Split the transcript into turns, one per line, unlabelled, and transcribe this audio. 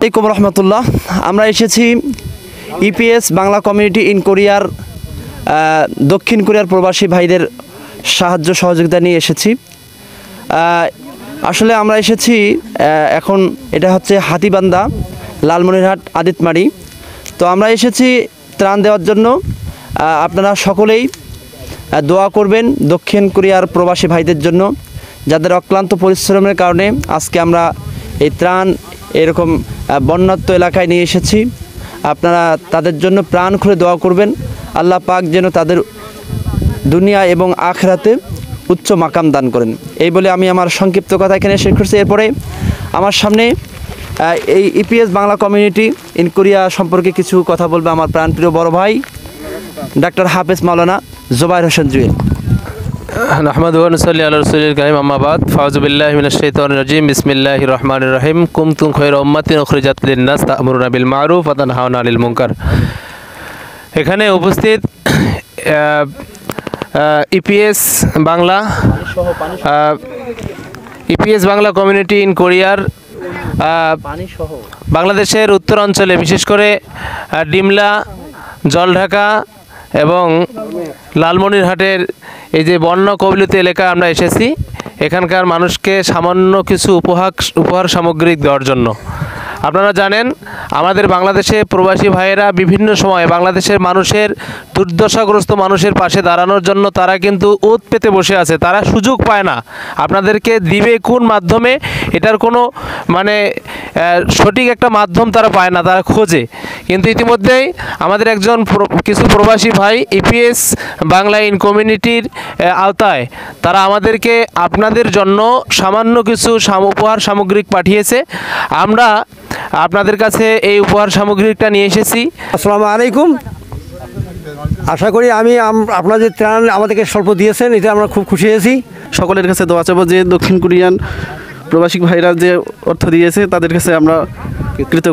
আসসালামু আলাইকুম রহমতুল্লাহ। আমরা এসেছি ইপিএস বাংলা কমিউনিটি ইন কোরিয়ার দক্ষিণ কোরিয়ার প্রবাসী ভাইদের সাহায্য সহযোগিতা নিয়ে এসেছি। আসলে আমরা এসেছি এখন এটা হচ্ছে হাতিবান্ধা, লালমনিরহাট, আদিতমারি। তো আমরা এসেছি ত্রাণ দেওয়ার জন্য। আপনারা সকলেই দোয়া করবেন দক্ষিণ কোরিয়ার প্রবাসী ভাইদের জন্য, যাদের অক্লান্ত পরিশ্রমের কারণে আজকে আমরা এই ত্রাণ এরকম বন্যাত্ম এলাকায় নিয়ে এসেছি। আপনারা তাদের জন্য প্রাণ খুলে দোয়া করবেন, আল্লাহ পাক যেন তাদের দুনিয়া এবং আখিরাতে উচ্চ মাকাম দান করেন। এই বলে আমি আমার সংক্ষিপ্ত কথা এখানে শেষ করছি। এরপরে আমার সামনে এই EPS Bangla community in Korea সম্পর্কে কিছু কথা বলবে আমার প্রাণপ্রিয় বড় ভাই ডাক্তার হাফেজ মাওলানা জোবায়ের হোসেন জুয়েল।
নাহমাদুহু ওয়া নুসাল্লি আলা রাসূলিল কারীম, আম্মা বাদ। ফাউযু বিল্লাহি মিনাশ শাইতানির রাজীম। বিসমিল্লাহির রহমানির রহিম। কুনতুম খায়রা উম্মাতিন উখরিজাত লিন-নাস তা'মুরুনা বিল মা'রুফ ওয়া তানহাউনা আনিল মুনকার। এখানে উপস্থিত ইপিএস বাংলা কমিউনিটি ইন কোরিয়ার বাংলাদেশের উত্তরাঞ্চলে বিশেষ করে ডিমলা, জলঢাকা এবং লালমনিরহাটের এই যে বন্যা কবলিত এলাকায় আমরা এসেছি এখানকার মানুষকে সামান্য কিছু উপহার সামগ্রী দেওয়ার জন্য। আপনারা জানেন আমাদের বাংলাদেশে প্রবাসী ভাইয়েরা বিভিন্ন সময় বাংলাদেশের মানুষের দুর্দশাগ্রস্ত মানুষের পাশে দাঁড়ানোর জন্য তারা কিন্তু ওত পেতে বসে আছে, তারা সুযোগ পায় না। আপনাদেরকে দিবে কোন মাধ্যমে এটার কোনো সঠিক একটা মাধ্যম তারা পায় না, তারা খোঁজে। কিন্তু ইতিমধ্যেই আমাদের একজন কিছু প্রবাসী ভাই ইপিএস বাংলা ইন কমিউনিটির আওতায় তারা আমাদেরকে আপনাদের জন্য সামান্য কিছু উপহার সামগ্রিক পাঠিয়েছে। আমরা আপনাদের কাছে এই উপহার সামগ্রিকটা নিয়ে এসেছি।
আসসালামু আলাইকুম। আশা করি আপনাদের ত্রাণ আমাদেরকে স্বল্প দিয়েছেন, এতে আমরা খুব খুশি হয়েছি।
সকলের কাছে দোয়া চাইব যে দক্ষিণ কোরিয়ান প্রবাসী ভাইরা যে অর্থ দিয়েছে তাদের কাছে আমরা কৃতজ্ঞ।